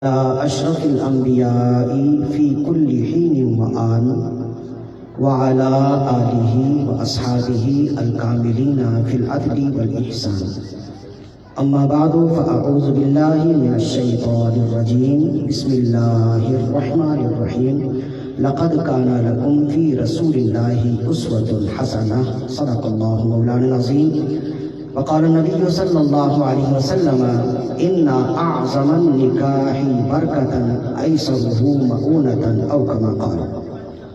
أشرف الأنبياء في كل حين وآن وعلى آله وأصحابه الكاملين في العدل والإحسان. أما بعد فأعوذ بالله من الشيطان الرجيم. بسم الله الرحمن الرحيم. لقد كان لكم في رسول الله أسوة حسنة. صدق الله مولانا العظيم. وقال النبي صلى الله عليه وسلم: إن أعظم النكاح بركة أيسره مؤونة أو كما قال.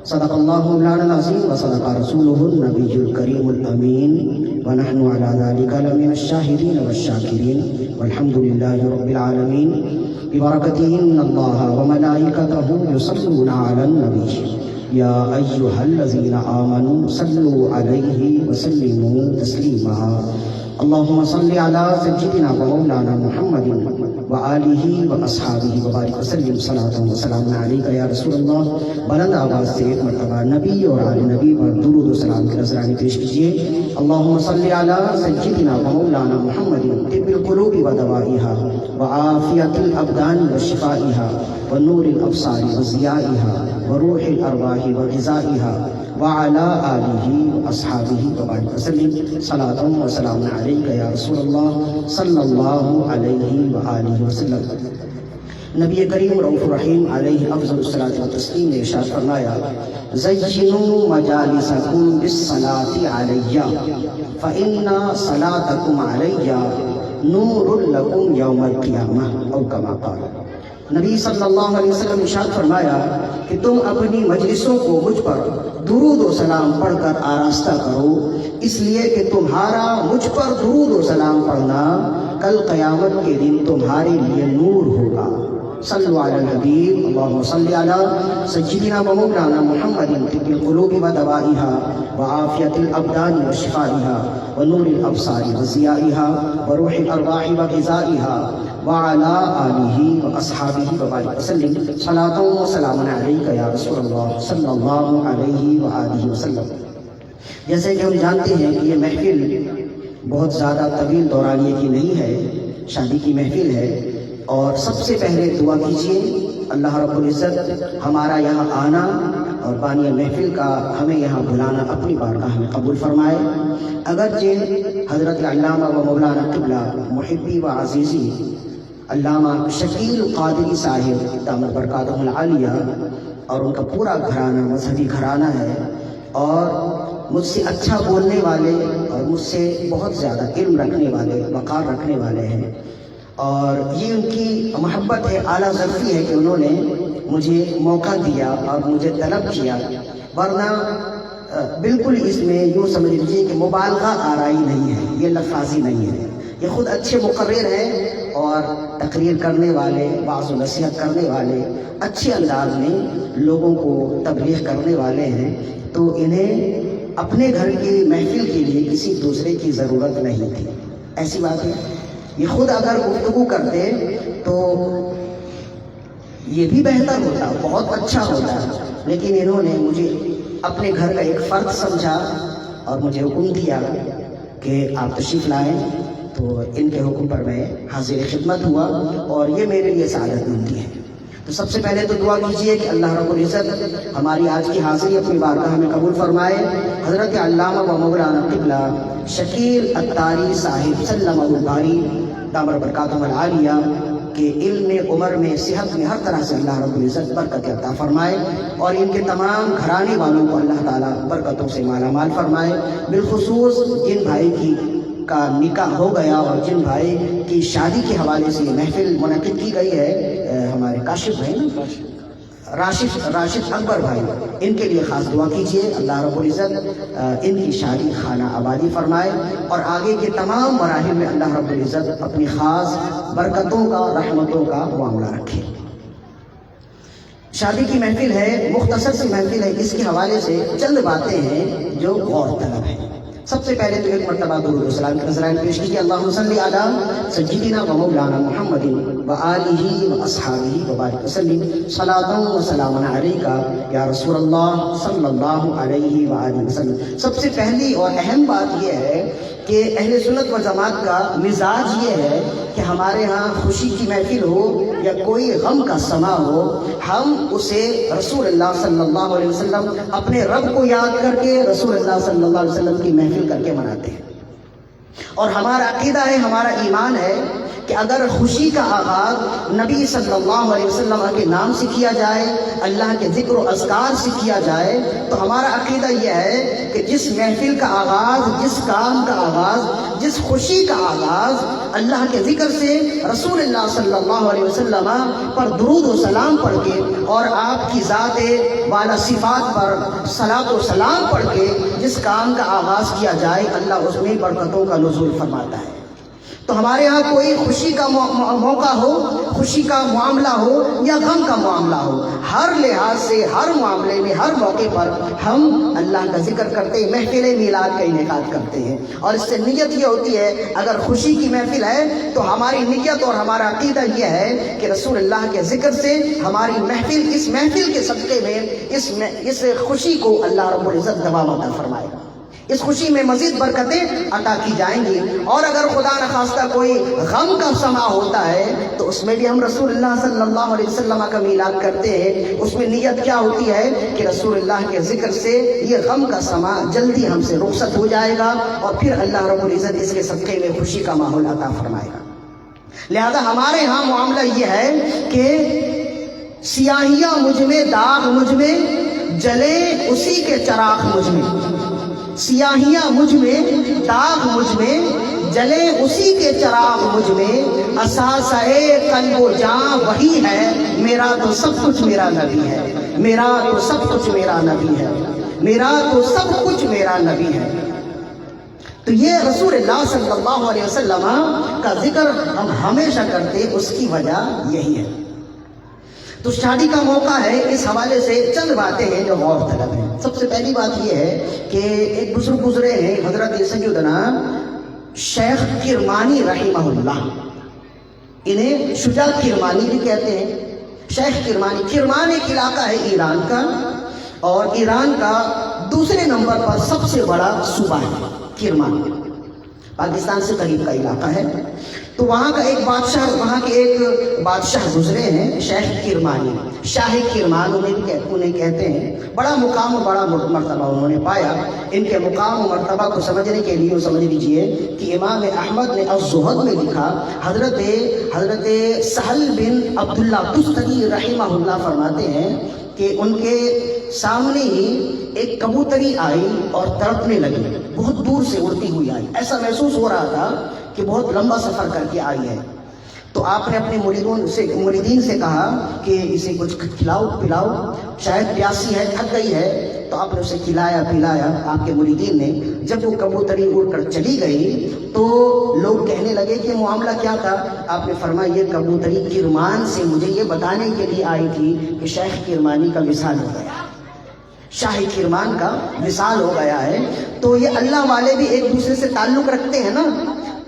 صدق الله مولانا العظيم وصدق رسوله النبي الكريم الأمين، ونحن على ذلك لمن الشاهدين والشاكرين، والحمد لله رب العالمين. ببركته إن الله وملائكته يصلون على النبي يا أيها الذين آمنوا صلوا عليه وسلموا تسليما. اللهم صل على سيدنا ومولانا محمد وآلہ واصحابہ وبارک وسلم صلاۃ و سلام علیک یا رسول اللہ. بلند آواز سے ایک مرتبہ نبی اور آل نبی پر درود و سلام کی نذرانی پیش کیجیے. اللہم صل علی سیدنا ومولانا محمد طب القلوب ودوائها وعافیۃ الابدان وشفائها ونور الابصار وضیائها وروح الارواح وغذائها وعلى آلہ واصحابہ وبارک وسلم صلاۃ و سلام علیک یا رسول اللہ صلی اللہ علیہ وآلہ وسلم. نبی کریم رؤوف الرحیم علیہ افضل الصلاۃ والتسلیم نے ارشاد فرمایا: زینوا مجالسکم بالصلاۃ علی فإن صلاتکم علی نور لکم یوم القیامہ او کما قال. نبی صلی اللہ علیہ وسلم نے ارشاد فرمایا کہ تم اپنی مجلسوں کو مجھ پر درود و سلام پڑھ کر آراستہ کرو، اس لیے کہ تمہارا مجھ پر درود و سلام پڑھنا کل قیامت کے دن تمہارے لیے نور ہوگا. صلوا علی الحبیب. اللہم صلی علی سیدنا و مولانا محمد طب القلوب ودوائها وعافیۃ الابدان وشفائها ونور الابصار وضیائها وروح الارواح وغذائها وعلى آلہ واصحابہ وبارک وسلم صلاۃ و سلام علیک یا رسول اللہ صلی اللہ علیہ وآلہ وسلم. جیسے کہ ہم جانتے ہیں کہ یہ محفل بہت زیادہ طویل دورانیے کی نہیں ہے، شادی کی محفل ہے. اور سب سے پہلے دعا کیجیے اللہ رب العزت ہمارا یہاں آنا اور بانی محفل کا ہمیں یہاں بلانا اپنی بارگاہ میں قبول فرمائے. اگرچہ حضرت علامہ و مولانا قبلہ محبی و عزیزی علامہ شکیل قادری صاحب دامت برکاتہ العالیہ اور ان کا پورا گھرانہ مذہبی گھرانہ ہے، اور مجھ سے اچھا بولنے والے اور مجھ سے بہت زیادہ علم رکھنے والے، وقار رکھنے والے ہیں، اور یہ ان کی محبت ہے، اعلیٰ ظرفی ہے کہ انہوں نے مجھے موقع دیا اور مجھے طلب کیا. ورنہ بالکل اس میں یوں سمجھ لیجیے کہ مبالغہ آرائی نہیں ہے، یہ لفاظی نہیں ہے. یہ خود اچھے مقرر ہیں اور تقریر کرنے والے، وعظ و نصیحت کرنے والے، اچھے انداز میں لوگوں کو تبلیغ کرنے والے ہیں. تو انہیں اپنے گھر کی محفل کے لیے کسی دوسرے کی ضرورت نہیں تھی. ایسی بات ہے. یہ خود اگر گفتگو کرتے تو یہ بھی بہتر ہوتا، بہت اچھا ہوتا، لیکن انہوں نے مجھے اپنے گھر کا ایک فرد سمجھا اور مجھے حکم دیا کہ آپ تشریف لائیں. تو ان کے حکم پر میں حاضر خدمت ہوا اور یہ میرے لیے سعادت مندی ہے. تو سب سے پہلے تو دعا کیجیے کہ اللہ رب العزت ہماری آج کی حاضری اپنی بارگاہ میں قبول فرمائے. حضرت علامہ و مولانا قبلہ شکیل اتاری صاحب سلمہ الباری دامت برکاتہ العالیہ کہ علم میں، عمر میں، صحت میں، ہر طرح سے اللہ رب العزت برکت عطا فرمائے، اور ان کے تمام گھرانے والوں کو اللہ تعالیٰ برکتوں سے مالا مال فرمائے. بالخصوص جن بھائی کا نکاح ہو گیا اور جن بھائی کی شادی کے حوالے سے یہ محفل منعقد کی گئی ہے، ہمارے کاشف بھائی راشد اکبر بھائی، ان کے لیے خاص دعا کیجیے اللہ رب العزت ان کی شادی خانہ آبادی فرمائے، اور آگے کے تمام مراحل میں اللہ رب العزت اپنی خاص برکتوں کا، رحمتوں کا معاملہ رکھے. شادی کی محفل ہے، مختصر سی محفل ہے، اس کے حوالے سے چند باتیں ہیں جو غور طلب ہیں. سب سے پہلے تو ایک مرتبہ درود و سلام کی نذرانی پیش کیجیے. اللہم صلی علی سیدنا و مولانا محمد و آلہ و اصحابہ وبارک وسلم صلاۃ و سلام علیک یا رسول اللہ صلی اللہ علیہ وآلہ وسلم. سب سے پہلی اور اہم بات یہ ہے کہ اہل سنت و جماعت کا مزاج یہ ہے کہ ہمارے ہاں خوشی کی محفل ہو یا کوئی غم کا سما ہو، ہم اسے رسول اللہ صلی اللہ علیہ وسلم اپنے رب کو یاد کر کے رسول اللہ صلی اللہ علیہ وسلم کی محفل کر کے مناتے ہیں۔ اور ہمارا عقیدہ ہے، ہمارا ایمان ہے کہ اگر خوشی کا آغاز نبی صلی اللہ علیہ وسلم کے نام سے کیا جائے، اللہ کے ذکر و اذکار سے کیا جائے، تو ہمارا عقیدہ یہ ہے کہ جس محفل کا آغاز، جس کام کا آغاز، جس خوشی کا آغاز اللہ کے ذکر سے، رسول اللہ صلی اللہ علیہ وسلم پر درود و سلام پڑھ کے اور آپ کی ذات والا صفات پر صلاۃ و سلام پڑھ کے جس کام کا آغاز کیا جائے، اللہ اس میں برکتوں کا نزول فرماتا ہے۔ تو ہمارے ہاں کوئی خوشی کا موقع ہو، خوشی کا معاملہ ہو یا غم کا معاملہ ہو، ہر لحاظ سے، ہر معاملے میں، ہر موقع پر ہم اللہ کا ذکر کرتے ہیں، محفل میلاد کا انعقاد کرتے ہیں۔ اور اس سے نیت یہ ہوتی ہے، اگر خوشی کی محفل ہے تو ہماری نیت اور ہمارا عقیدہ یہ ہے کہ رسول اللہ کے ذکر سے ہماری محفل، اس محفل کے صدقے میں اس خوشی کو اللہ رب العزت دوام عطا فرمائے گا، اس خوشی میں مزید برکتیں عطا کی جائیں گی۔ اور اگر خدا نخواستہ کوئی غم کا سما ہوتا ہے تو اس میں بھی ہم رسول اللہ صلی اللہ علیہ وسلم کا میلاد کرتے ہیں۔ اس میں نیت کیا ہوتی ہے کہ رسول اللہ کے ذکر سے یہ غم کا سما جلدی ہم سے رخصت ہو جائے گا اور پھر اللہ رب العزت اس کے صدقے میں خوشی کا ماحول عطا فرمائے گا۔ لہذا ہمارے ہاں معاملہ یہ ہے کہ سیاہیاں مجھ میں، داغ مجھ میں، جلے اسی کے چراغ مجھ میں، سیاہیاں مجھ میں، داغ مجھ میں، جلے اسی کے چراغ مجھ میں، اثاثہ قلب و جاں وہی ہے، میرا تو سب کچھ میرا نبی ہے، میرا تو سب کچھ میرا نبی ہے، میرا تو سب کچھ میرا نبی ہے۔ تو یہ رسول اللہ صلی اللہ علیہ وسلم کا ذکر ہم ہمیشہ کرتے، اس کی وجہ یہی ہے۔ تو شادی کا موقع ہے، اس حوالے سے چند باتیں ہیں جو غور طلب ہیں۔ سب سے پہلی بات یہ ہے کہ ایک بزرگ گزرے ہیں، حضرت سیدنا شیخ کرمانی رحمہ اللہ، انہیں شجاع کرمانی بھی کہتے ہیں۔ شیخ کرمانی، کرمان ایک علاقہ ہے ایران کا، اور ایران کا دوسرے نمبر پر سب سے بڑا صوبہ ہے کرمان، پاکستان سے قریب کا علاقہ ہے۔ تو وہاں کا ایک بادشاہ، وہاں کے ایک بادشاہ گزرے ہیں شیخ کرمانی، شاہ کرمان انہیں کہتے ہیں۔ بڑا مقام و بڑا مرتبہ انہوں نے پایا۔ ان کے مقام و مرتبہ کو سمجھنے کے لیے سمجھ لیجئے کہ امام احمد نے الزہد میں لکھا، حضرت سہل بن عبداللہ تستری رحمہ اللہ فرماتے ہیں کہ ان کے سامنے ہی ایک کبوتری آئی اور تڑپنے لگی، بہت دور سے اڑتی ہوئی آئی، ایسا محسوس ہو رہا تھا کہ بہت لمبا سفر کر کے آئی ہے۔ تو آپ نے اپنے مریدین سے کہا کہ اسے کچھ کھلاؤ پلاؤ، شاید پیاسی ہے، تھک گئی ہے۔ تو آپ نے اسے کھلایا پلایا، آپ کے مریدین نے۔ جب وہ کبوتری اڑ کر چلی گئی تو لوگ کہنے لگے کہ معاملہ کیا تھا؟ آپ نے فرمایا یہ کبوتری کرمان سے مجھے یہ بتانے کے لیے آئی تھی کہ شیخ کرمانی کا وصال ہو گیا، شاہ کرمان کا وصال ہو گیا ہے۔ تو یہ اللہ والے بھی ایک دوسرے سے تعلق رکھتے ہیں نا۔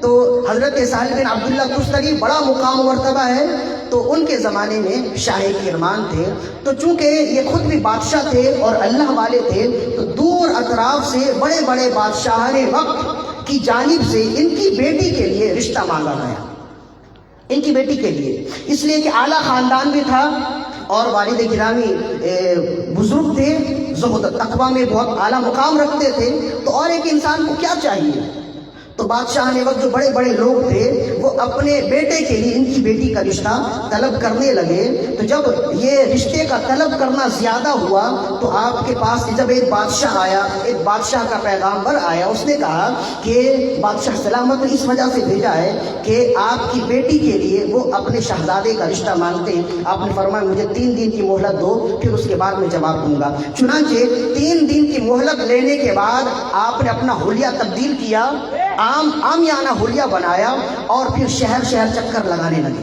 تو حضرت سہل بن عبداللہ تستری بڑا مقام و مرتبہ ہے، تو ان کے زمانے میں شاہ کرمان تھے۔ تو چونکہ یہ خود بھی بادشاہ تھے اور اللہ والے تھے، تو دور اطراف سے بڑے بڑے بادشاہان وقت کی جانب سے ان کی بیٹی کے لیے رشتہ مانگا گیا، ان کی بیٹی کے لیے، اس لیے کہ اعلیٰ خاندان بھی تھا اور والد گرامی بزرگ تھے، زہد تقویٰ میں بہت اعلیٰ مقام رکھتے تھے۔ تو اور ایک انسان کو کیا چاہیے؟ تو بادشاہ نے وقت جو بڑے بڑے لوگ تھے وہ اپنے بیٹے کے لیے ان کی بیٹی کا رشتہ طلب کرنے لگے۔ تو جب یہ رشتے کا طلب کرنا زیادہ ہوا تو آپ کے پاس جب ایک بادشاہ آیا، ایک بادشاہ کا پیغامبر آیا، اس نے کہا کہ بادشاہ سلامت اس وجہ سے بھیجا ہے کہ آپ کی بیٹی کے لیے وہ اپنے شہزادے کا رشتہ مانگتے ہیں۔ آپ نے فرمایا مجھے 3 دن کی مہلت دو، پھر اس کے بعد میں جواب دوں گا۔ چنانچہ 3 دن کی مہلت لینے کے بعد آپ نے اپنا حلیہ تبدیل کیا، عامیانہ حلیہ بنایا اور پھر شہر شہر چکر لگانے لگے۔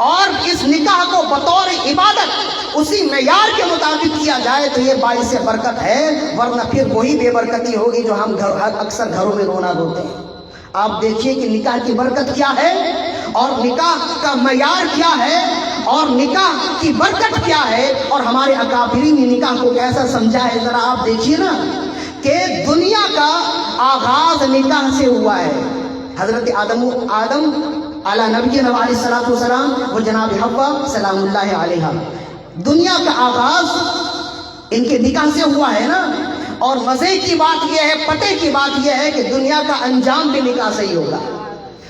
اور اس نکاح کو بطور عبادت اسی معیار کے مطابق کیا جائے تو یہ باعث برکت ہے، ورنہ پھر وہی بے برکتی ہوگی جو ہم اکثر گھروں میں رونا روتے ہیں۔ آپ دیکھیے کہ نکاح کی برکت کیا ہے اور نکاح کا معیار کیا ہے اور نکاح کی برکت کیا ہے، اور ہمارے اکابرین نے نکاح کو کیسا سمجھا ہے۔ ذرا آپ دیکھیے نا کہ دنیا کا آغاز نکاح سے ہوا ہے۔ حضرت آدم علی نبینا علیہ الصلوۃ والسلام و جناب حوا سلام اللہ علیہا، دنیا کا آغاز ان کے نکاح سے ہوا ہے نا۔ اور مزے کی بات یہ ہے، پتے کی بات یہ ہے کہ دنیا کا انجام بھی نکاح سے ہی ہوگا،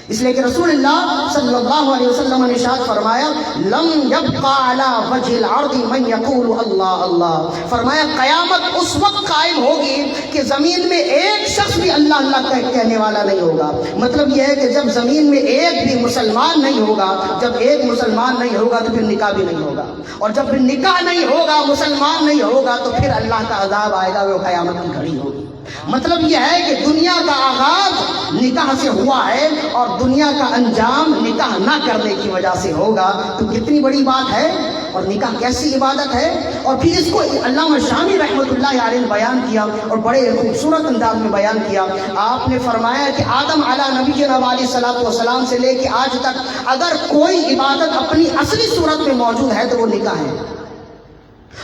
اس لیے کہ رسول اللہ صلی اللہ علیہ وسلم نے ارشاد فرمایا لم یبقى علی وجہ الارض من یقول اللہ اللہ، فرمایا قیامت اس وقت قائم ہوگی کہ زمین میں ایک شخص بھی اللہ اللہ کہنے والا نہیں ہوگا۔ مطلب یہ ہے کہ جب زمین میں ایک بھی مسلمان نہیں ہوگا، جب ایک مسلمان نہیں ہوگا تو پھر نکاح بھی نہیں ہوگا، اور جب پھر نکاح نہیں ہوگا، مسلمان نہیں ہوگا، تو پھر اللہ کا عذاب آئے گا، وہ قیامت کی گھڑی ہوگی۔ مطلب یہ ہے کہ دنیا کا آغاز نکاح سے ہوا ہے اور دنیا کا انجام نکاح نہ کرنے کی وجہ سے ہوگا، تو کتنی بڑی بات ہے، اور نکاح کیسی عبادت ہے۔ اور پھر اس کو علامہ شامی رحمۃ اللہ علیہ نے بیان کیا اور بڑے خوبصورت انداز میں بیان کیا۔ آپ نے فرمایا کہ آدم علی نبینا علیہ الصلوۃ والسلام سے لے کے آج تک اگر کوئی عبادت اپنی اصلی صورت میں موجود ہے تو وہ نکاح ہے،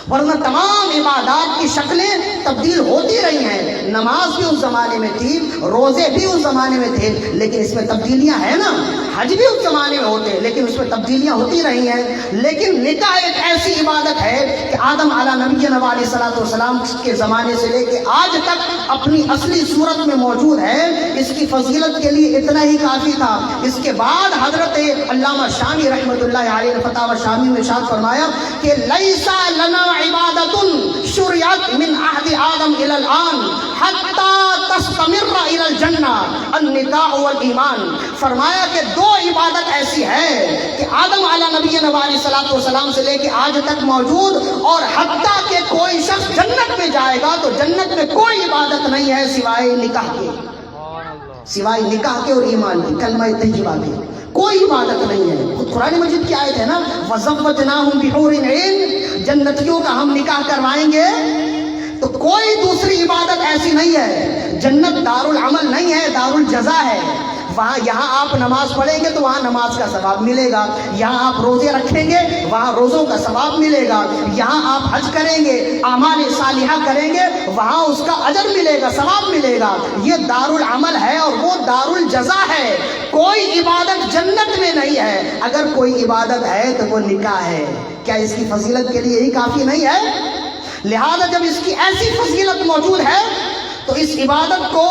ورنہ تمام عبادات کی شکلیں تبدیل ہوتی رہی ہیں۔ نماز بھی اس زمانے میں تھی، روزے بھی اس زمانے میں تھے، لیکن اس میں تبدیلیاں ہیں نا، حج بھی اس زمانے میں ہوتے ہیں لیکن اس میں تبدیلیاں ہوتی رہی ہیں۔ لیکن نکاح ایک ایسی عبادت ہے کہ آدم علی نبینا علیہ الصلوۃ والسلام کے زمانے سے لے کے آج تک اپنی اصلی صورت میں موجود ہے۔ اس کی فضیلت کے لیے اتنا ہی کافی تھا۔ اس کے بعد حضرت علامہ شامی رحمۃ اللہ علیہ نے فتاوی شامی میں ارشاد فرمایا کہ لیسا لنا عبادت شرعت من عہد آدم الی الآن حتی تستمر الی الجنہ النکاح والایمان، فرمایا کہ دو عبادت ایسی ہے کہ آدم علی نبینا علیہ الصلوۃ والسلام سے لے کے آج تک موجود، اور حتیٰ کہ کوئی شخص جنت میں جائے گا تو جنت میں کوئی عبادت نہیں ہے سوائے نکاح کے، سوائے نکاح کے اور ایمان کی، کلمہ طیبہ کے، کوئی عبادت نہیں ہے۔ خود قرآن مجید کی آیت ہے نا وَزَوَّجْنَاهُمْ بِحُورٍ عِينٍ، جنتیوں کا ہم نکاح کروائیں گے، تو کوئی دوسری عبادت ایسی نہیں ہے۔ جنت دار العمل نہیں ہے، دار الجزا ہے۔ وہاں یہاں آپ نماز پڑھیں گے تو وہاں نماز کا ثواب ملے گا، یہاں آپ روزے رکھیں گے وہاں روزوں کا ثواب ملے گا، یہاں آپ حج کریں گے، اعمال صالحہ کریں گے وہاں اس کا اجر ملے گا، ثواب ملے گا۔ یہ دار العمل ہے اور وہ دار الجزا ہے۔ کوئی عبادت جنت میں نہیں ہے، اگر کوئی عبادت ہے تو وہ نکاح ہے۔ کیا اس کی فضیلت کے لیے یہی کافی نہیں ہے؟ لہذا جب اس کی ایسی فضیلت موجود ہے تو اس عبادت کو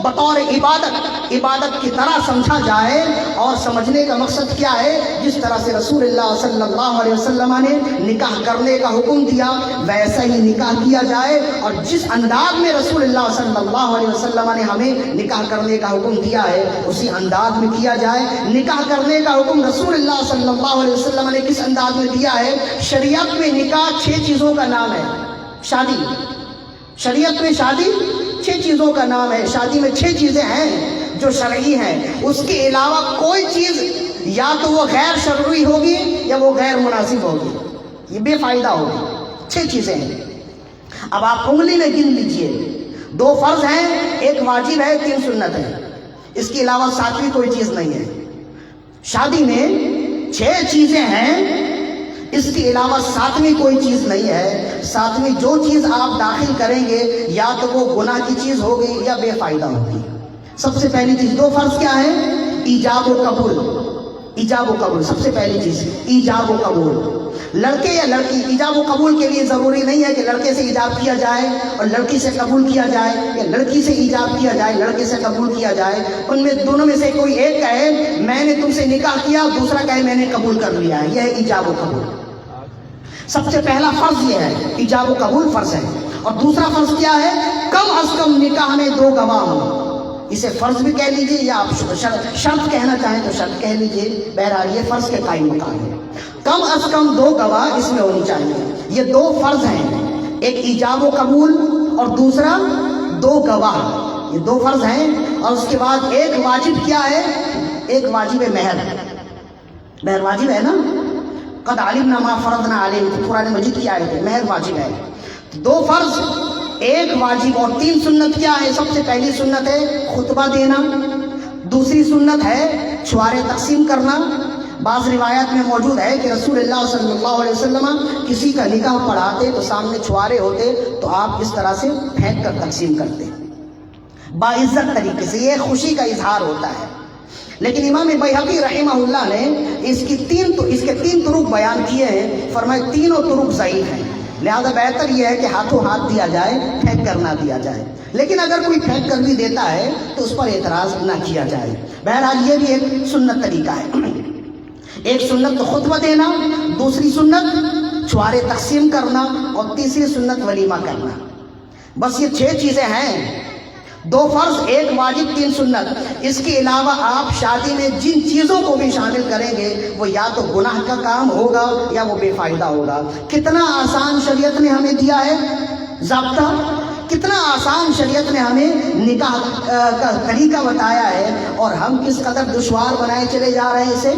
بطور عبادت کی طرح سمجھا جائے، اور سمجھنے کا مقصد کیا ہے، جس طرح سے رسول اللہ صلی اللہ علیہ وسلم نے نکاح کرنے کا حکم دیا ویسا ہی نکاح کیا جائے، اور جس انداز میں رسول اللہ صلی اللہ علیہ وسلم نے ہمیں نکاح کرنے کا حکم دیا ہے اسی انداز میں کیا جائے۔ نکاح کرنے کا حکم رسول اللہ صلی اللہ علیہ وسلم نے کس انداز میں دیا ہے؟ شریعت میں نکاح 6 چیزوں کا نام ہے۔ شادی، شریعت میں شادی 6 چیزوں کا نام ہے۔ شادی میں 6 چیزیں ہیں جو شرعی ہیں، اس کے علاوہ کوئی چیز یا تو وہ غیر شرعی ہوگی یا وہ غیر مناسب ہوگی، یہ بے فائدہ ہوگی۔ 6 چیزیں ہیں، اب آپ انگلی میں گن لیجئے۔ 2 فرض ہیں، 1 واجب ہے، 3 سنت ہے، اس کے علاوہ 7ویں کوئی چیز نہیں ہے۔ شادی میں 6 چیزیں ہیں، اس کے علاوہ 7ویں کوئی چیز نہیں ہے۔ 7ویں جو چیز آپ داخل کریں گے یا تو وہ گناہ کی چیز ہوگی یا بے فائدہ ہوگی۔ سب سے پہلی چیز، 2 فرض کیا ہے؟ ایجاب و قبول، ایجاب و قبول، سب سے پہلی چیز ایجاب و قبول۔ لڑکے یا لڑکی، ایجاب و قبول کے لیے ضروری نہیں ہے کہ لڑکے سے ایجاب کیا جائے اور لڑکی سے قبول کیا جائے، یا لڑکی سے ایجاب کیا جائے لڑکے سے قبول کیا جائے۔ ان میں دونوں میں سے کوئی ایک کہے میں نے تم سے نکاح کیا، دوسرا کہے میں نے قبول کر لیا ہے، یہ ہے ایجاب و قبول۔ سب سے پہلا فرض یہ ہے، ایجاب و قبول فرض ہے۔ اور دوسرا فرض کیا ہے؟ کم از کم نکاح میں 2 گواہ ہوں۔ اسے فرض بھی کہہ لیجئے یا آپ شرط کہنا چاہیں تو شرط کہہ لیجئے، بہرحال یہ فرض کے قائم مقام ہے۔ کم از کم 2 گواہ اس میں ہونی چاہیے۔ یہ 2 فرض ہیں، ایک ایجاب و قبول اور دوسرا 2 گواہ، یہ 2 فرض ہیں۔ اور اس کے بعد ایک واجب کیا ہے؟ ایک واجب ہے مہر، مہر واجب ہے نا، قد علمنا ما فرضنا علیہم، قرآن مجید کی آیت ہے، مہر واجب ہے۔ دو فرض، ایک واجب اور تین سنت کیا ہے؟ سب سے پہلی سنت ہے خطبہ دینا، دوسری سنت ہے چھوارے تقسیم کرنا۔ بعض روایات میں موجود ہے کہ رسول اللہ صلی اللہ علیہ وسلم کسی کا نکاح پڑھاتے تو سامنے چھوارے ہوتے تو آپ اس طرح سے پھینک کر تقسیم کرتے، باعزت طریقے سے، یہ خوشی کا اظہار ہوتا ہے۔ لیکن امام بیہقی رحمہ اللہ نے اس کے تین طرق بیان کیے ہیں، فرمائے تینوں طرق ضعیف ہیں، لہذا بہتر یہ ہے کہ ہاتھوں ہاتھ دیا جائے، پھینک کر نہ دیا جائے۔ لیکن اگر کوئی پھینک کر بھی دیتا ہے تو اس پر اعتراض نہ کیا جائے۔ بہرحال یہ بھی ایک سنت طریقہ ہے۔ ایک سنت تو خطبہ دینا، دوسری سنت چھوارے تقسیم کرنا، اور تیسری سنت ولیمہ کرنا۔ بس یہ 6 چیزیں ہیں، 2 فرض، 1 واجب، 3 سنت۔ اس کے علاوہ آپ شادی میں جن چیزوں کو بھی شامل کریں گے وہ یا تو گناہ کا کام ہوگا یا وہ بے فائدہ ہوگا۔ کتنا آسان شریعت نے ہمیں دیا ہے ضابطہ، کتنا آسان شریعت نے ہمیں نکاح کا طریقہ بتایا ہے، اور ہم کس قدر دشوار بنائے چلے جا رہے ہیں اسے۔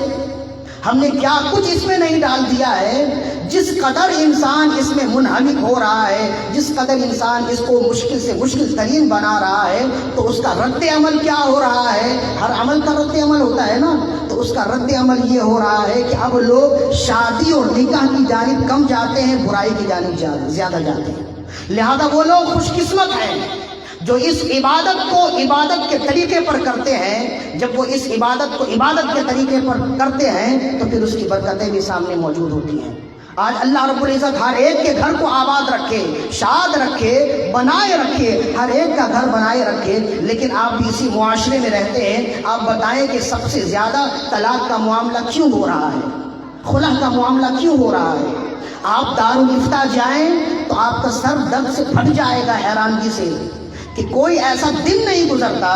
ہم نے کیا کچھ اس میں نہیں ڈال دیا ہے۔ جس قدر انسان اس میں منہمک ہو رہا ہے، جس قدر انسان اس کو مشکل سے مشکل ترین بنا رہا ہے، تو اس کا رد عمل کیا ہو رہا ہے؟ ہر عمل کا رد عمل ہوتا ہے نا، تو اس کا رد عمل یہ ہو رہا ہے کہ اب لوگ شادی اور نکاح کی جانب کم جاتے ہیں، برائی کی جانب زیادہ جاتے ہیں۔ لہذا وہ لوگ خوش قسمت ہیں جو اس عبادت کو عبادت کے طریقے پر کرتے ہیں۔ جب وہ اس عبادت کو عبادت کے طریقے پر کرتے ہیں تو پھر اس کی برکتیں بھی سامنے موجود ہوتی ہیں۔ آج اللہ رب العزت ہر ایک کے گھر کو آباد رکھے، شاد رکھے، بنائے رکھے، ہر ایک کا گھر بنائے رکھے، لیکن آپ بھی اسی معاشرے میں رہتے ہیں۔ آپ بتائیں کہ سب سے زیادہ طلاق کا معاملہ کیوں ہو رہا ہے، خلع کا معاملہ کیوں ہو رہا ہے؟ آپ دارالفتہ جائیں تو آپ کا سر درد سے پھٹ جائے گا حیرانگی سے کہ کوئی ایسا دن نہیں گزرتا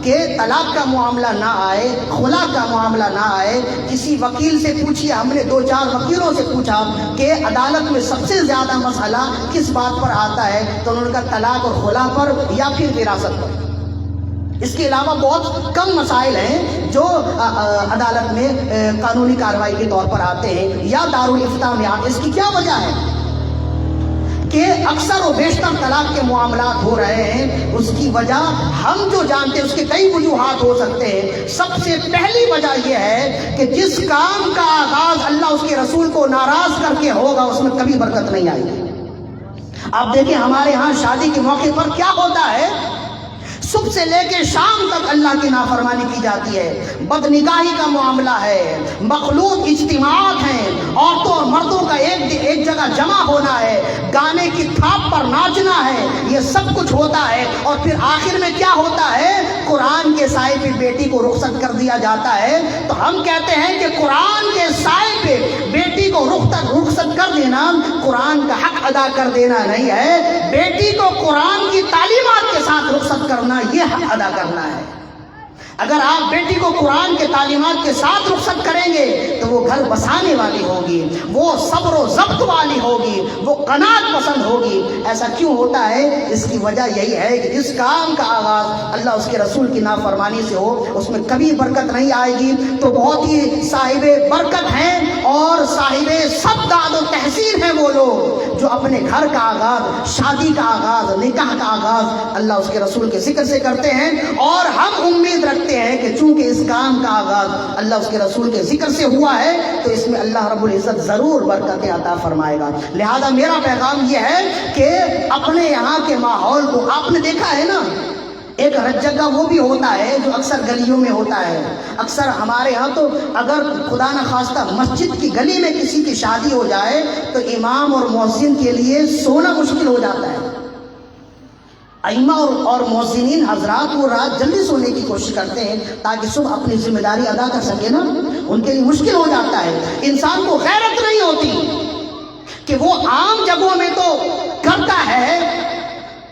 کہ طلاق کا معاملہ نہ آئے، خلا کا معاملہ نہ آئے۔ کسی وکیل سے پوچھیے، ہم نے 2-4 وکیلوں سے پوچھا کہ عدالت میں سب سے زیادہ مسئلہ کس بات پر آتا ہے، تو انہوں نے کہا طلاق اور خلا پر یا پھر وراثت پر۔ اس کے علاوہ بہت کم مسائل ہیں جو عدالت میں قانونی کارروائی کے طور پر آتے ہیں یا دارالفتہ میں۔ اس کی کیا وجہ ہے کہ اکثر و بیشتر طلاق کے معاملات ہو رہے ہیں؟ اس کی وجہ ہم جو جانتے ہیں، اس کے کئی وجوہات ہو سکتے ہیں۔ سب سے پہلی وجہ یہ ہے کہ جس کام کا آغاز اللہ اس کے رسول کو ناراض کر کے ہوگا اس میں کبھی برکت نہیں آئے گی۔ آپ دیکھیں ہمارے ہاں شادی کے موقع پر کیا ہوتا ہے، صبح سے لے کے شام تک اللہ کی نافرمانی کی جاتی ہے، بد نگاہی کا معاملہ ہے، مخلوط اجتماعات ہیں، عورتوں اور مردوں کا ایک جگہ جمع ہونا ہے، گانے کی تھاپ پر ناچنا ہے، یہ سب کچھ ہوتا ہے۔ اور پھر آخر میں کیا ہوتا ہے؟ قرآن کے سائے پہ بیٹی کو رخصت کر دیا جاتا ہے۔ تو ہم کہتے ہیں کہ قرآن کے سائے پہ بیٹی کو رخصت کر دینا قرآن کا حق ادا کر دینا نہیں ہے، بیٹی کو قرآن کی تعلیمات کے ساتھ رخصت کرنا یہ حق ادا کرنا ہے۔ اگر آپ بیٹی کو قرآن کے تعلیمات کے ساتھ رخصت کریں گے تو وہ گھر بسانے والی ہوگی، وہ صبر و ضبط والی ہوگی، وہ قناعت پسند ہوگی۔ ایسا کیوں ہوتا ہے؟ اس کی وجہ یہی ہے کہ جس کام کا آغاز اللہ اس کے رسول کی نافرمانی سے ہو اس میں کبھی برکت نہیں آئے گی۔ تو بہت ہی صاحب برکت ہیں اور صاحب سب داد و تحصیل ہیں وہ لوگ جو اپنے گھر کا آغاز، شادی کا آغاز، نکاح کا آغاز اللہ اس کے رسول کے ذکر سے کرتے ہیں۔ اور ہم امید رکھتے ہیں کہ چونکہ اس کام کا آغاز اللہ اس کے رسول کے ذکر سے ہوا ہے تو اس میں اللہ رب العزت ضرور برکتیں عطا فرمائے گا۔ لہذا میرا پیغام یہ ہے کہ اپنے یہاں کے ماحول کو، آپ نے دیکھا ہے نا ایک رجگا وہ بھی ہوتا ہے جو اکثر گلیوں میں ہوتا ہے۔ اکثر ہمارے ہاں تو اگر خدا نہ خواستہ مسجد کی گلی میں کسی کی شادی ہو جائے تو امام اور مؤذن کے لیے سونا مشکل ہو جاتا ہے۔ ائمہ اور مؤذنین حضرات وہ رات جلدی سونے کی کوشش کرتے ہیں تاکہ صبح اپنی ذمہ داری ادا کر سکے نا، ان کے لیے مشکل ہو جاتا ہے۔ انسان کو غیرت نہیں ہوتی کہ وہ عام جگہوں میں تو کرتا ہے،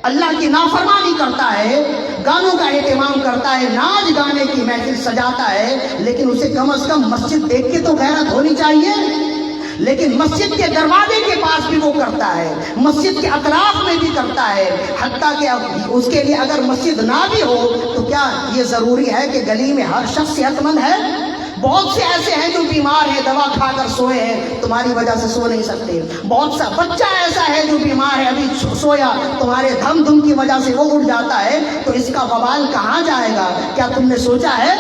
اللہ کی نافرمانی کرتا ہے، گانوں کا اہتمام کرتا ہے، ناچ گانے کی محفل سجاتا ہے، لیکن اسے کم از کم مسجد دیکھ کے تو غیرت ہونی چاہیے۔ لیکن مسجد کے دروازے کے پاس بھی وہ کرتا ہے، مسجد کے اطراف میں بھی کرتا ہے، حتیٰ کہ اس کے لیے اگر مسجد نہ بھی ہو تو کیا یہ ضروری ہے کہ گلی میں ہر شخص صحت مند ہے؟ بہت سے ایسے ہیں جو بیمار ہیں، دوا کھا کر سوئے ہیں، تمہاری وجہ سے سو نہیں سکتے۔ بہت سا بچہ ایسا ہے جو بیمار ہے، ابھی سویا، تمہارے دھم دھم کی وجہ سے وہ اٹھ جاتا ہے، تو اس کا وبال کہاں جائے گا؟ کیا تم نے سوچا ہے؟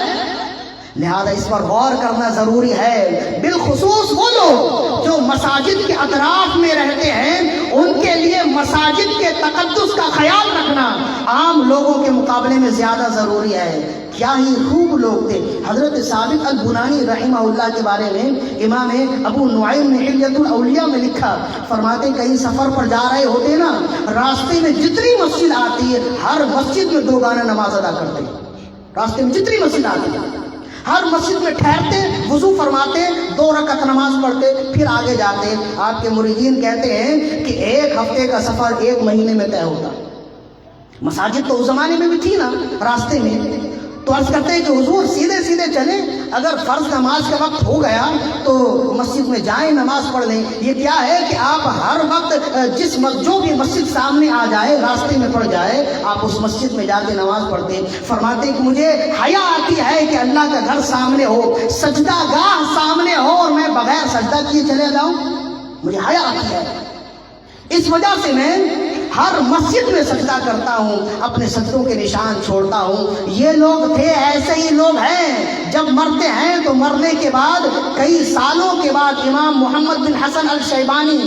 لہذا اس پر غور کرنا ضروری ہے۔ بالخصوص وہ لوگ جو مساجد کے اطراف میں رہتے ہیں، ان کے لیے مساجد کے تقدس کا خیال رکھنا عام لوگوں کے مقابلے میں زیادہ ضروری ہے۔ کیا ہی خوب لوگ تھے۔ حضرت ثابت البنانی رحمہ اللہ کے بارے میں امام ابو نعیم نے حلیۃ الاولیاء میں لکھا، فرماتے کہیں سفر پر جا رہے ہوتے نا، راستے میں جتنی مسجد آتی ہے ہر مسجد میں 2 گانا نماز ادا کرتے۔ راستے میں جتنی مسجد آتی ہے ہر مسجد میں ٹھہرتے، وضو فرماتے، 2 رکعت نماز پڑھتے، پھر آگے جاتے۔ آپ کے مریدین کہتے ہیں کہ 1 ہفتے کا سفر 1 مہینے میں طے ہوتا۔ مساجد تو اس زمانے میں بھی تھی نا راستے میں، تو عرض کرتے ہیں کہ حضور سیدھے سیدھے چلیں، اگر فرض نماز کا وقت ہو گیا تو مسجد میں جائیں، نماز پڑھ لیں۔ یہ کیا ہے کہ آپ ہر وقت جو بھی مسجد سامنے آ جائے، راستے میں پڑ جائے، آپ اس مسجد میں جا کے نماز پڑھتے۔ فرماتے کہ مجھے حیا آتی ہے کہ اللہ کا گھر سامنے ہو، سجدہ گاہ سامنے ہو، اور میں بغیر سجدہ کیے چلے جاؤں، مجھے حیا آتی ہے۔ اس وجہ سے میں ہر مسجد میں سجدہ کرتا ہوں، اپنے سجدوں کے نشان چھوڑتا ہوں۔ یہ لوگ تھے، ایسے ہی لوگ ہیں۔ جب مرتے ہیں تو مرنے کے بعد کئی سالوں کے بعد امام محمد بن حسن الشیبانی،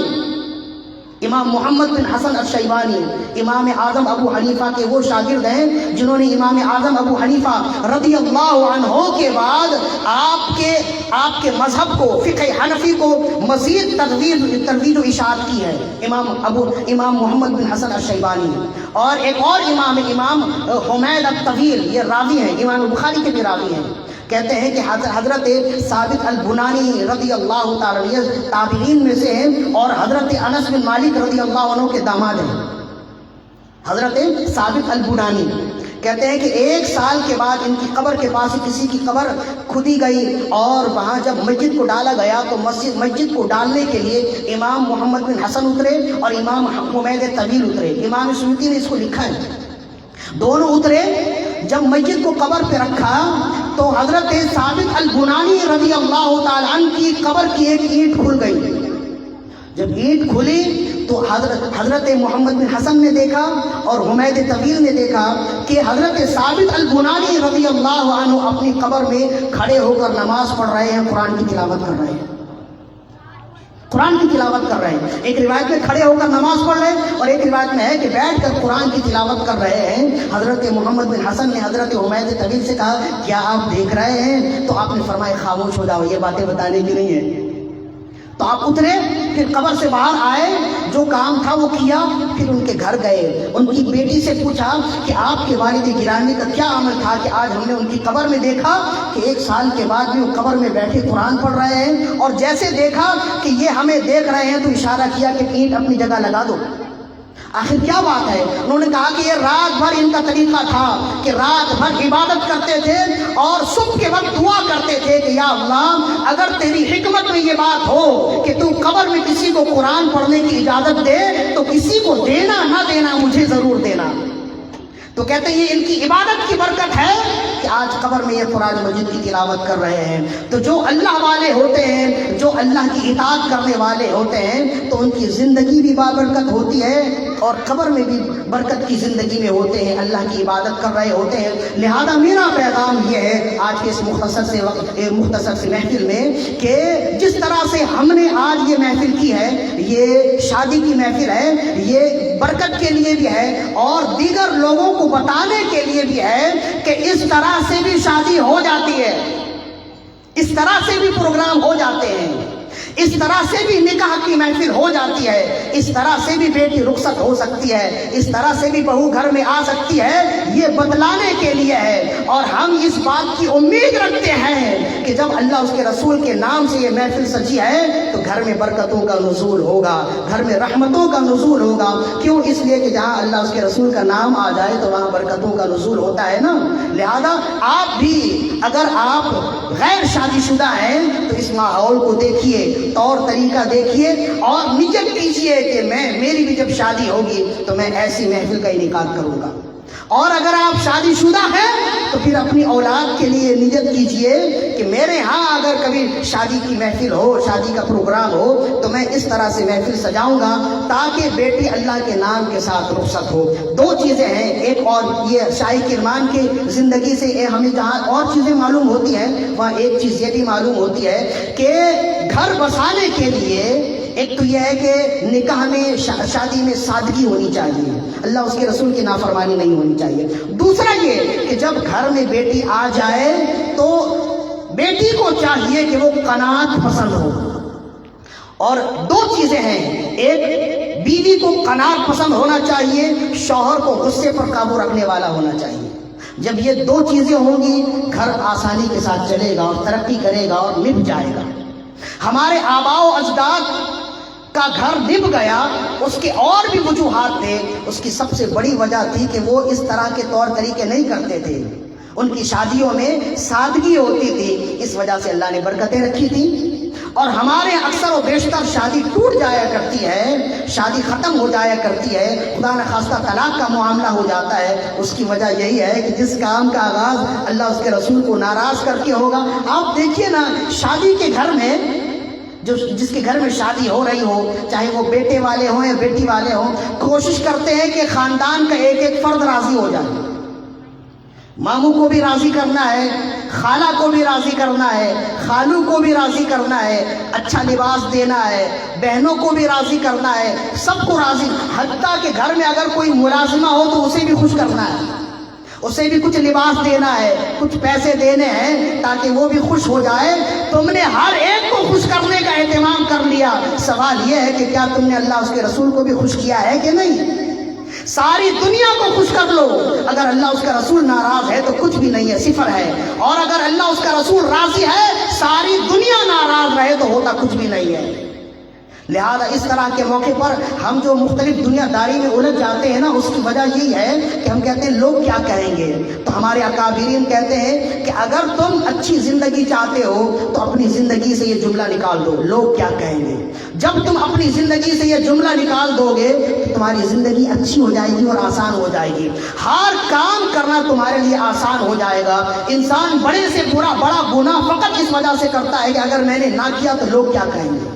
امام اعظم ابو حنیفہ کے وہ شاگرد ہیں جنہوں نے امام اعظم ابو حنیفہ رضی اللہ عنہ کے بعد آپ کے مذہب کو، فقہ حنفی کو مزید ترویج و اشاعت کی ہے، امام محمد بن حسن الشیبانی۔ اور ایک اور امام حمید الطویل، یہ راوی ہیں، امام بخاری کے بھی راوی ہیں، کہتے ہیں کہ حضرت ثابت البنانی رضی اللہ تعالی تابعین میں سے ہیں، اور حضرت انس بن مالک رضی اللہ عنہ کے داماد ہیں۔ حضرت ثابت البنانی کہتے ہیں کہ 1 سال کے بعد ان کی قبر کے پاس کسی کی قبر کھودی گئی، اور وہاں جب مسجد کو ڈالا گیا تو مسجد کو ڈالنے کے لیے امام محمد بن حسن اترے اور امام حمید طویل اترے۔ امام سیوطی نے اس کو لکھا ہے، دونوں اترے، جب مسجد کو قبر پہ رکھا تو حضرت ثابت البنانی رضی اللہ تعالی عنہ کی قبر کی ایک اینٹ کھل گئی۔ جب اینٹ کھلی تو حضرت محمد بن حسن نے دیکھا اور حمید طویل نے دیکھا کہ حضرت ثابت البنانی رضی اللہ عنہ اپنی قبر میں کھڑے ہو کر نماز پڑھ رہے ہیں، قرآن کی تلاوت کر رہے ہیں، قرآن کی تلاوت کر رہے ہیں۔ ایک روایت میں کھڑے ہو کر نماز پڑھ رہے ہیں، اور ایک روایت میں ہے کہ بیٹھ کر قرآن کی تلاوت کر رہے ہیں۔ حضرت محمد بن حسن نے حضرت حمید طویل سے کہا کیا آپ دیکھ رہے ہیں؟ تو آپ نے فرمایا خاموش ہو جاؤ، یہ باتیں بتانے کی نہیں ہے۔ تو آپ اترے، پھر قبر سے باہر آئے، جو کام تھا وہ کیا، پھر ان کے گھر گئے، ان کی بیٹی سے پوچھا کہ آپ کے والد گرامی کا کیا عمل تھا کہ آج ہم نے ان کی قبر میں دیکھا کہ 1 سال کے بعد بھی وہ قبر میں بیٹھے قرآن پڑھ رہے ہیں، اور جیسے دیکھا کہ یہ ہمیں دیکھ رہے ہیں تو اشارہ کیا کہ اینٹ اپنی جگہ لگا دو۔ آخر کیا بات ہے؟ انہوں نے کہا کہ یہ رات بھر ان کا طریقہ تھا کہ رات بھر عبادت کرتے تھے اور صبح کے وقت دعا کرتے تھے کہ یا اللہ اگر تیری حکمت میں یہ بات ہو کہ تو قبر میں کسی کو قرآن پڑھنے کی اجازت دے تو کسی کو دینا نہ دینا، مجھے ضرور دینا۔ تو کہتے ہیں یہ ان کی عبادت کی برکت ہے کہ آج قبر میں یہ قرآن مجید کی تلاوت کر رہے ہیں۔ تو جو اللہ والے ہوتے ہیں، جو اللہ کی اطاعت کرنے والے ہوتے ہیں، تو ان کی زندگی بھی بابرکت ہوتی ہے اور قبر میں بھی برکت کی زندگی میں ہوتے ہیں، اللہ کی عبادت کر رہے ہوتے ہیں۔ لہذا میرا پیغام یہ ہے آج کے اس مختصر سے محفل میں کہ جس طرح سے ہم نے آج یہ محفل کی ہے، یہ شادی کی محفل ہے، یہ برکت کے لیے بھی ہے اور دیگر لوگوں کو بتانے کے لیے بھی ہے کہ اس طرح سے بھی شادی ہو جاتی ہے، اس طرح سے بھی پروگرام ہو جاتے ہیں، اس طرح سے بھی نکاح کی محفل ہو جاتی ہے، اس طرح سے بھی بیٹی رخصت ہو سکتی ہے، اس طرح سے بھی بہو گھر میں آ سکتی ہے، یہ بتلانے کے لیے ہے۔ اور ہم اس بات کی امید رکھتے ہیں کہ جب اللہ اس کے رسول کے نام سے یہ محفل سجی ہے تو گھر میں برکتوں کا نزول ہوگا، گھر میں رحمتوں کا نزول ہوگا۔ کیوں؟ اس لیے کہ جہاں اللہ اس کے رسول کا نام آ جائے تو وہاں برکتوں کا نزول ہوتا ہے نا۔ لہذا آپ بھی اگر آپ غیر شادی شدہ ہیں تو اس ماحول کو دیکھیے، طور طریقہ دیکھیے اور نیت کیجئے کہ میری بھی جب شادی ہوگی تو میں ایسی محفل کا انعقاد کروں گا۔ اور اگر آپ شادی شدہ ہیں تو پھر اپنی اولاد کے لیے نیت کیجئے کہ میرے ہاں اگر کبھی شادی کی محفل ہو، شادی کا پروگرام ہو، تو میں اس طرح سے محفل سجاؤں گا تاکہ بیٹی اللہ کے نام کے ساتھ رخصت ہو۔ دو چیزیں ہیں، ایک اور یہ شاہی کرمان کی زندگی سے ہمیں جہاں اور چیزیں معلوم ہوتی ہیں وہاں ایک چیز یہ بھی معلوم ہوتی ہے کہ گھر بسانے کے لیے ایک تو یہ ہے کہ نکاح میں شادی میں سادگی ہونی چاہیے، اللہ اس کے رسول کی نافرمانی نہیں ہونی چاہیے۔ دوسرا یہ کہ جب گھر میں بیٹی آ جائے تو بیٹی کو چاہیے کہ وہ قناعت پسند ہو۔ اور دو چیزیں ہیں، ایک بیوی کو قناعت پسند ہونا چاہیے، شوہر کو غصے پر قابو رکھنے والا ہونا چاہیے۔ جب یہ دو چیزیں ہوں گی گھر آسانی کے ساتھ چلے گا اور ترقی کرے گا اور نبھ جائے گا۔ ہمارے آباء و اجداد کا گھر نبھ گیا، اس کے اور بھی وجوہات تھے، اس کی سب سے بڑی وجہ تھی کہ وہ اس طرح کے طور طریقے نہیں کرتے تھے، ان کی شادیوں میں سادگی ہوتی تھی، اس وجہ سے اللہ نے برکتیں رکھی تھی۔ اور ہمارے اکثر و بیشتر شادی ٹوٹ جایا کرتی ہے، شادی ختم ہو جایا کرتی ہے، خدا نخواستہ طلاق کا معاملہ ہو جاتا ہے۔ اس کی وجہ یہی ہے کہ جس کام کا آغاز اللہ اس کے رسول کو ناراض کر کے ہوگا۔ آپ دیکھیے نا، شادی کے گھر میں جس کے گھر میں شادی ہو رہی ہو، چاہے وہ بیٹے والے ہوں یا بیٹی والے ہوں، کوشش کرتے ہیں کہ خاندان کا ایک ایک فرد راضی ہو جائے۔ ماموں کو بھی راضی کرنا ہے، خالہ کو بھی راضی کرنا ہے، خالو کو بھی راضی کرنا ہے، اچھا لباس دینا ہے، بہنوں کو بھی راضی کرنا ہے، سب کو راضی، حتیٰ کہ گھر میں اگر کوئی ملازمہ ہو تو اسے بھی خوش کرنا ہے، اسے بھی کچھ لباس دینا ہے، کچھ پیسے دینے ہیں تاکہ وہ بھی خوش ہو جائے۔ تم نے ہر ایک کو خوش کرنے کا اہتمام کر لیا، سوال یہ ہے کہ کیا تم نے اللہ اس کے رسول کو بھی خوش کیا ہے کہ نہیں؟ ساری دنیا کو خوش کر لو، اگر اللہ اس کا رسول ناراض ہے تو کچھ بھی نہیں ہے، صفر ہے۔ اور اگر اللہ اس کا رسول راضی ہے، ساری دنیا ناراض رہے تو ہوتا کچھ بھی نہیں ہے۔ لہذا اس طرح کے موقع پر ہم جو مختلف دنیا داری میں الجھ جاتے ہیں نا، اس کی وجہ یہی ہے کہ ہم کہتے ہیں لوگ کیا کہیں گے۔ تو ہمارے اکابرین کہتے ہیں کہ اگر تم اچھی زندگی چاہتے ہو تو اپنی زندگی سے یہ جملہ نکال دو، لوگ کیا کہیں گے۔ جب تم اپنی زندگی سے یہ جملہ نکال دو گے تو تمہاری زندگی اچھی ہو جائے گی اور آسان ہو جائے گی، ہر کام کرنا تمہارے لیے آسان ہو جائے گا۔ انسان بڑے سے بڑا گناہ فقط اس وجہ سے کرتا ہے کہ اگر میں نے نہ کیا تو لوگ کیا کہیں گے۔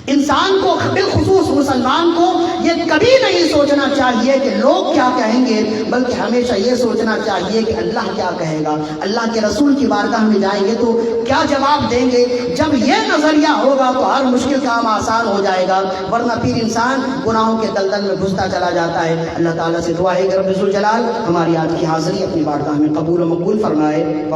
انسان کو بالخصوص مسلمان کو یہ کبھی نہیں سوچنا چاہیے کہ لوگ کیا کہیں گے، بلکہ ہمیشہ یہ سوچنا چاہیے کہ اللہ کیا کہے گا، اللہ کے رسول کی بارگاہ میں جائیں گے تو کیا جواب دیں گے۔ جب یہ نظریہ ہوگا تو ہر مشکل کام آسان ہو جائے گا، ورنہ پھر انسان گناہوں کے دلدل میں گھستا چلا جاتا ہے۔ اللہ تعالیٰ سے دعا ہے کہ رب ذوالجلال ہماری آج کی حاضری اپنی بارگاہ میں قبول و مقبول فرمائے۔